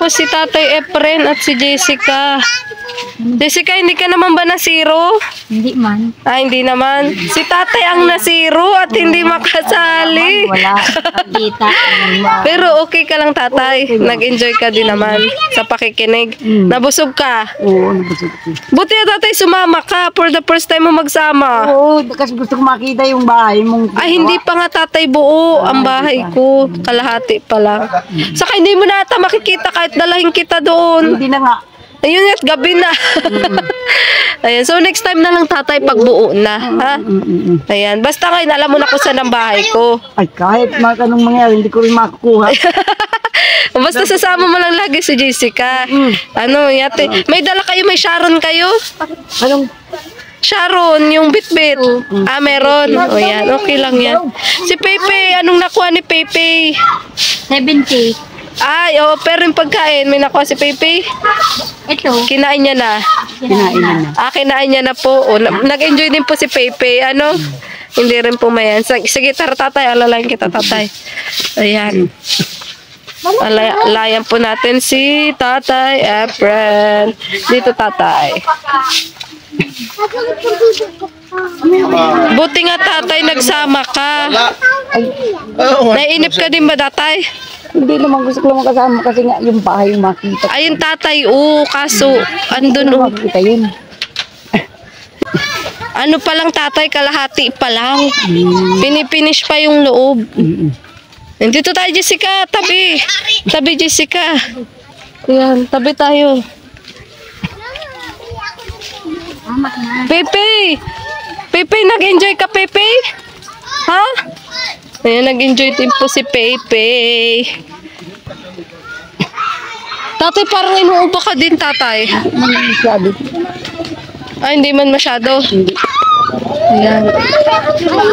ko si Tatay Efren at si Jessica. Jessica, hindi ka naman ba nasiro? Hindi man. Ah, hindi naman. Si Tatay ang nasiro at hindi makasali. Wala. Kita. Pero okay ka lang, Tatay. Nag-enjoy ka din naman sa pakikinig. Nabusog ka? Oo, nabusog ko. Buti na, Tatay, sumama ka for the first time mo magsama. Oo, kasi gusto ko makita yung bahay mong... Ay, hindi pa nga, Tatay, buo ang bahay ko. Kalahati pa lang. Saka hindi mo na ata makikita kahit dalahin kita doon. Hindi na nga. Ayun at gabi na. Ayan, so next time na lang, Tatay, pag buo na. Ha? Ayan, basta ngayon alam mo na kung saan ang bahay ko. Ay, kahit anong mangyari, hindi ko rin makukuha. Basta sasama mo lang lagi si Jessica. Ano, yate. May dala kayo, may Sharon kayo? Anong... Sharon, yung bitbit. Ah, meron. O yan, okay lang yan. Si Pepe, anong nakuha ni Pepe? 70. Ay, oh, pero yung pagkain, may nakuha si Pepe? Ito. Kinain niya na. Kinain na. Ah, kinain niya na po. O, nag-enjoy din po si Pepe. Ano? Hindi rin po mayan. Sige, tara, Tatay. Alalayan kita, Tatay. Ayan. Alayan po natin si Tatay Efren. Dito, Tatay. Buti nga, Tatay, nagsama ka. Nainip ka din ba, Tatay? Hindi naman gusto ko lang kasama kasi nga yung bahay yung makita. Ayun, Tatay, kaso, andun, Makita yun. Ano pa lang, Tatay, kalahati pa lang. Pinipinish pa yung loob. Dito tayo, Jessica, tabi. Tabi, Jessica. Ayan, tabi tayo. Pepe! Pepe, nag-enjoy ka, Pepe? Ha? Ayan, nag-enjoy din po si Pepe. Tatay, parang inuupa ka din, Tatay. Sabi. Ay, hindi man masyado. Ayan.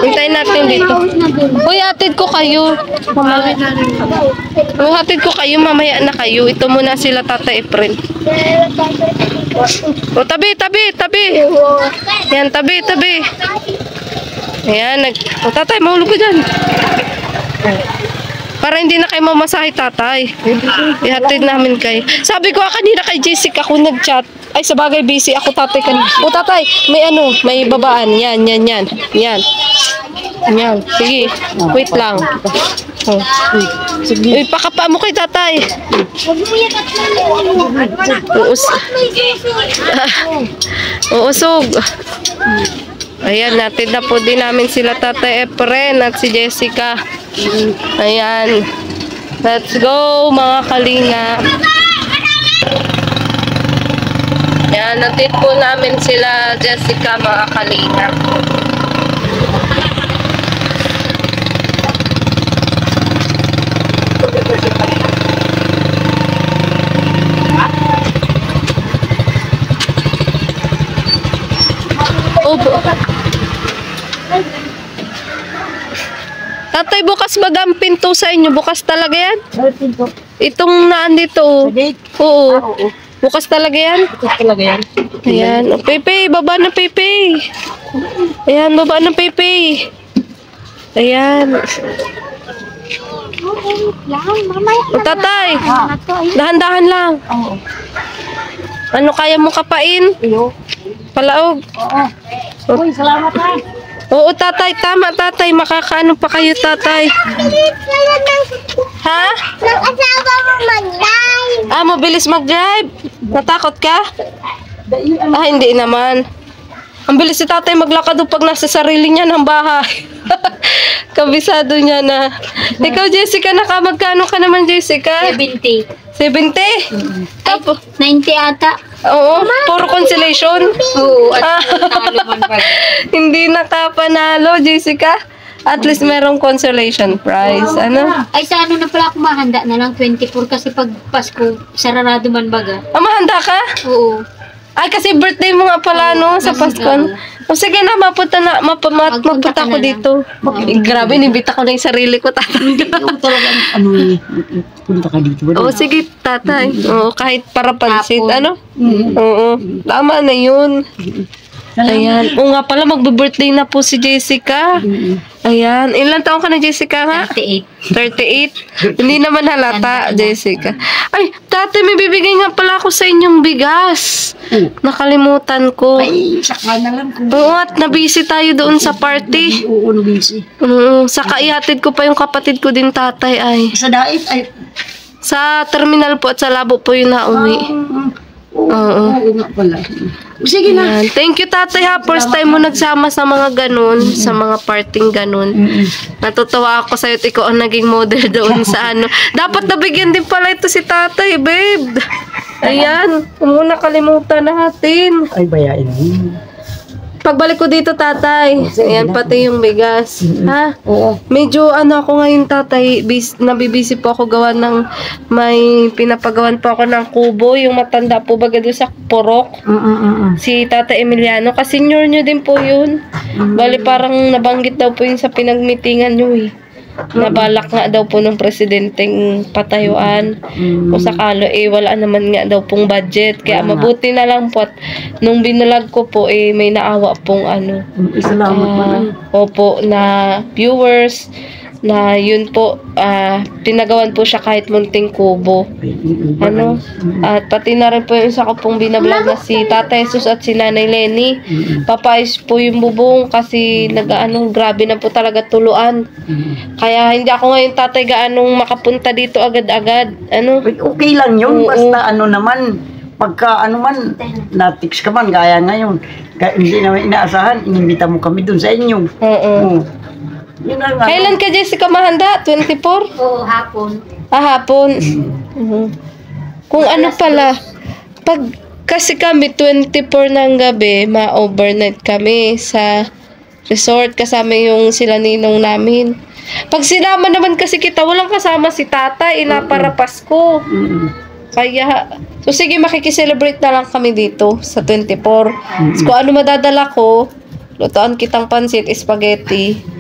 Hintayin natin dito. Uy, hatid ko kayo. Uy, hatid ko kayo. Mamaya na kayo. Ito muna sila, Tatay Efren. O, tabi, tabi, tabi. Yan, tabi, tabi. Ayan, o, Tatay, mahulog ko dyan. Para hindi na kayo mamasahe, Tatay. Ihatid namin kayo. Sabi ko kanina kay Jessica ako nag-chat. Ay, sabagay busy ako, Tatay. O, Tatay, may babaan. Yan, yan, yan. Yan. Yan. Sige, wait lang. Oh. Uy, pakapa mo kay Tatay. Uusog. Ayan, natin na po din namin sila Tatay Efren at si Jessica. Ayan. Let's go, mga kalinga. Ayan, natin po namin sila Jessica, mga kalinga. Tatay, bukas ba ang pinto sa inyo? Bukas talaga yan? Itong naandito. Oo. Bukas talaga yan? Bukas talaga yan. Ayan. O, Pepe, baba na, Pepe. Ayan, baba na, Pepe. Ayan. O, Tatay, dahan-dahan lang. Ano kaya mo kapain? Palaog. Oo. Uy, salamat ha. Oo, Tatay. Tama, Tatay. Makakaano pa kayo, Tatay? Ha? Ah, mabilis mag-drive. Natakot ka? Ah, hindi naman. Ang bilis si Tatay maglakad pag nasa sarili niya ng bahay. Kabisado niya na. Ikaw, Jessica, magkano ka naman, Jessica? 70. 70? Tapos, 90 ata. oo, puro consolation. Oo, at talo man ba? Hindi nakapanalo, Jessica. At least merong consolation prize. Ano? Ay, sa ano na pala ako mahanda na lang 24 kasi pag Pasko, sararado man baga. Ah, mahanda ka? Oo. Ay, kasi birthday mo nga pala, no? Sa Pasko. O, sige na, mapunta ako dito. Grabe, nibita ko na yung sarili ko, Tatay. Oo, talagang punta ka dito. Oo, sige, Tatay. Oo, kahit para pansit, Hapon. ano? Oo, tama na yun. Ayan. O nga pala, magbe-birthday na po si Jessica. Ayan. Ilan taong ka na, Jessica, nga? 38. 38? Hindi naman halata, Jessica. Ay, dati may bibigay nga pala ako sa inyong bigas. Nakalimutan ko. Ay, saka na lang kung Oo at nabisi tayo doon sa party. busy. Saka ihatid ko pa yung kapatid ko din, tatay, ay. Sa dait, ay, Sa terminal po at sa labo po yung nauwi. Oo. nga pala. Sige na. Ayan. Thank you, tatay, ha. First time mo nagsama sa mga ganun, sa mga parting ganun. Natutuwa ako sa'yo at ikaw ang naging model doon sa ano. Dapat nabigyan din pala ito si tatay, babe. Ayan. Huwag mo nakalimutan natin. Ay, bayain mo. Pagbalik ko dito, tatay. Ayan, pati yung bigas. Ha? Oo. Medyo ano ako ngayon, tatay, nabibisi po ako gawa ng may pinapagawan po ako ng kubo, yung matanda po baga doon sa Porok. Si Tata Emiliano, kasi senior nyo din po yun. Bali parang nabanggit daw po yun sa pinagmitingan nyo eh. Nabalak nga daw po ng presidenteng patayuan. Kung sakalo wala naman nga daw pong budget. Kaya mabuti na lang po at nung binulag ko po may naawa pong ano. Salamat man. Opo, na viewers na yun po, pinagawan po siya kahit munting kubo. Ano? At pati na rin po yung isa ko pong binablog na si Tata Jesus at si Nanay Lenny. Papayos po yung bubong kasi grabe na po talaga tuluan. Kaya hindi ako ngayon, tatay, gaanong makapunta dito agad-agad. Ano? Okay lang yun, basta ano naman, pagka ano man, natix ka man, gaya ngayon. Kaya hindi naman inaasahan, inimbita mo kami dun sa inyo. Oo. Yun lang nga. Kailan ka, Jessica, mahanda? 24? Oo, hapon. Hapon. Kung ano pala, pag kasi kami 24 ng gabi, ma-overnight kami sa resort kasama yung sila ninong namin. Pag sinama naman kasi kita, walang kasama si tata, para Pasko. Kaya, so sige, makikiselebrate na lang kami dito sa 24. So, kung ano madadala ko, lutoan kitang pansit, spaghetti.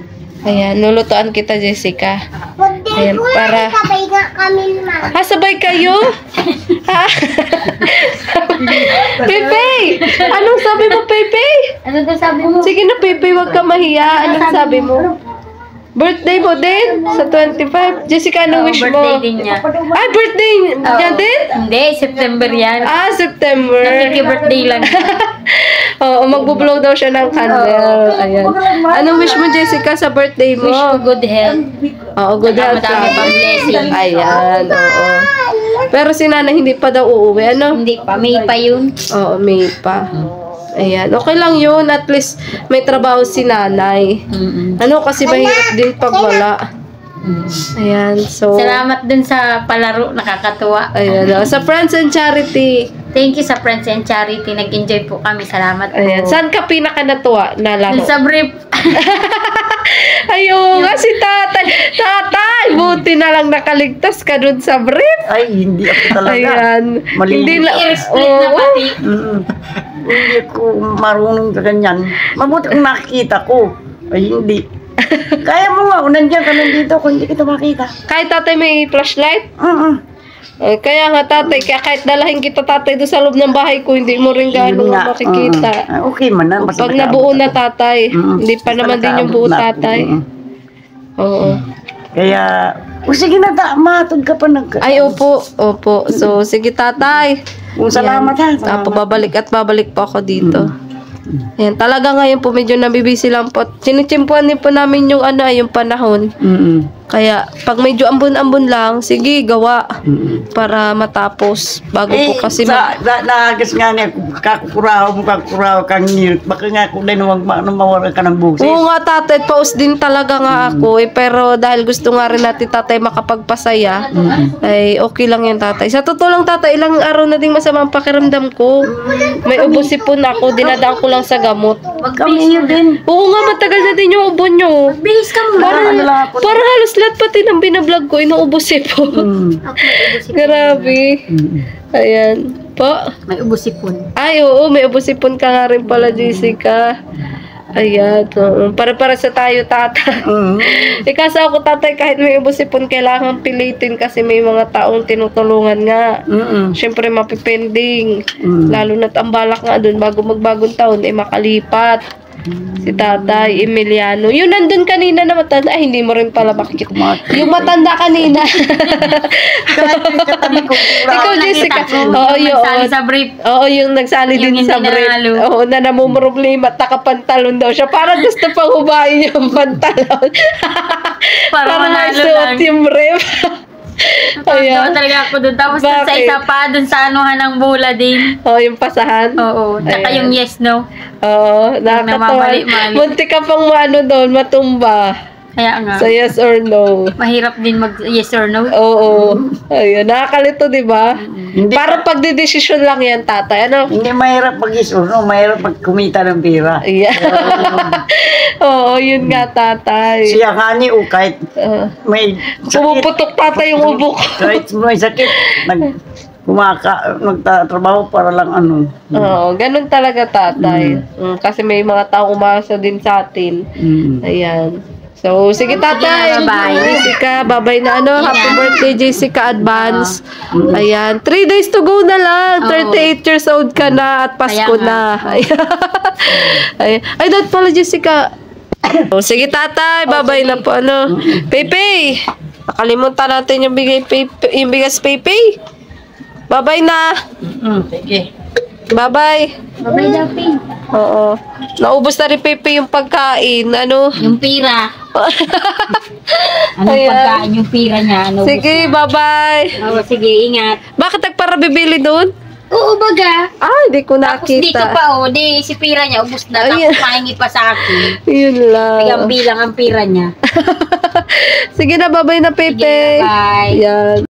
Ayan, nulutoan kita, Jessica. Ayan, para... Sabay nga kami, ma. Sabay kayo? Ha? Pepe! Anong sabi mo, Pepe? Ano daw sabi mo? Sige na, Pepe, wag ka mahiya. Anong sabi mo? Birthday mo din? Sa 25? Jessica, anong wish mo? Birthday din niya. Ay, birthday niya din? Hindi, September yan. September. Birthday lang. Oo, magbo-blow daw siya ng candle. Ayan. Anong wish mo, Jessica, sa birthday mo? Wish ko good health. Oo, good health. Madami pang blessing. Ayan, oo. Pero si Nana hindi pa daw uuwi, ano? Hindi pa, May pa yun. Oo, May pa. Ayan, okay lang yun. At least may trabaho si nanay. Ano, kasi mahirap din pag wala. Ayan, so... Salamat dun sa palaro, nakakatuwa. Ayan, sa Friends and Charity. Thank you sa Friends and Charity. Nag-enjoy po kami. Salamat po. Ayan, saan ka pinaka natuwa na laro? Sa brief. Ayun nga si tatay. Tatay, buti na lang nakaligtas ka dun sa brief. Ay, hindi ako talaga. Ayan. Hindi lang. I-split na pati. Hindi ko marunong sa ganyan. Mabuti kung nakikita ko. Ay, hindi. Kaya mo nga, nandiyan ka nandito kung hindi kita makita. Kahit tatay may flashlight? Kaya nga tatay, kaya kahit dalahin kita tatay doon sa loob ng bahay ko, hindi mo rin gaano makikita. Okay man na. basta Pag nag-aabot nabuo na ako. tatay, hindi pa Basta naman din yung buo nag-aabot na. tatay. Oo. Kaya, sige na, matod ka pa nag... Ay, opo. So, sige tatay. Salamat ha. Salamat. Babalik at babalik po ako dito. Ayan, talaga ngayon po medyo nabibisi lang po. Sinichimpuan din po namin yung yung panahon. Kaya pag medyo ambon-ambon lang, sige, gawa para matapos bago po kasi nagas nga niya, kakukuraw kang nilk. Baka nga kung mawala ka ng busis. Oo nga tatay, paus din talaga nga ako pero dahil gusto nga rin natin tatay makapagpasaya, ay okay lang yan tatay. Sa totoo lang tatay, ilang araw na din masama ang pakiramdam ko. May ubosipon ako, dinadaan ko lang sa gamot. Kami yun din. Oo nga, matagal na din yung ubo nyo. Bihis ka mo. Parang halos lahat pati ng binablog ko, inuubosipon. Grabe. Ayan. Po. May ubusipon. Ay, oo, may ubosipon ka nga rin pala, Jessica. Ayan, oo. Para sa tayo, tatay. Mm. Kasi ako, tatay, kahit may ubos ipon, kailangan pilitin kasi may mga taong tinutulungan nga. Mm. Siyempre, mapipending. Mm. Lalo na't ang balak nga dun, bago magbagong taon, makalipat. Si Tatay Emiliano. Yun, nandun kanina na matanda. Ay, hindi mo rin pala makikita. Yung matanda kanina. Ikaw, Jessica. Oo, yun. Sali sa brief. Oo, yung nagsali Yung din hindi sa break. nanalo. Oo, na namumroblema at nakapantalon daw siya. Parang gusto pang hubayin yung pantalon. Para manalo maisuot lang. yung ref. Tawa talaga ako doon. Tapos dun sa Bakit? isa pa, dun sa anuhan ng bula din. Oo, yung pasahan. Oo. Tsaka Ayan. yung yes, no. Oo, nakakatawa. namamali-mali. Munti ka pang matumba. Kaya nga. Sa yes or no. Mahirap din mag yes or no. Oo. Ayun, nakakalito, di ba? Hindi, Parang pagdidesisyon lang yan, tatay. Ano? hindi mahirap mag-isurno, mahirap pag kumita ng pera. Ayan. Oo, yun nga, tatay. Siya nga ni kahit may Pumuputok tatay yung ubok. kahit may sakit, nagtatrabaho para lang ano. Oo, ganun talaga, tatay. Kasi may mga tao umasa din sa atin. Mm. Ayan. So, sige, tatay. Sige na, bye-bye. Jessica, babay na ano. Happy Ingat. birthday, Jessica, advance. Ayan. 3 days to go na lang. Oo. 38 years old ka na at Pasko Kaya na. nga. Ayan. Ay, dahil pala, Jessica. Oh, sige, tatay. Babay na po, ano. Pepe. Nakalimutan natin yung yung bigas, Pepe. Babay na. Sige. Bye-bye. Babay daw, Pin. Oo. Naubos na rin Pepe yung pagkain. Ano? Yung pira. Anong Ayan. pagkain yung pira niya? Ano Sige, bye-bye. Oo, sige, ingat. Bakit nagparabibili doon? Oo, baga. Ah, hindi ko Tapos dito nakita. pa, oh, di si pira niya, ubus na. Ayan. Tapos mahingi pa sa akin. Yun Bilang lang. bilang ang pira niya. Sige na, bye-bye na, Pepe. Sige, bye. Yan.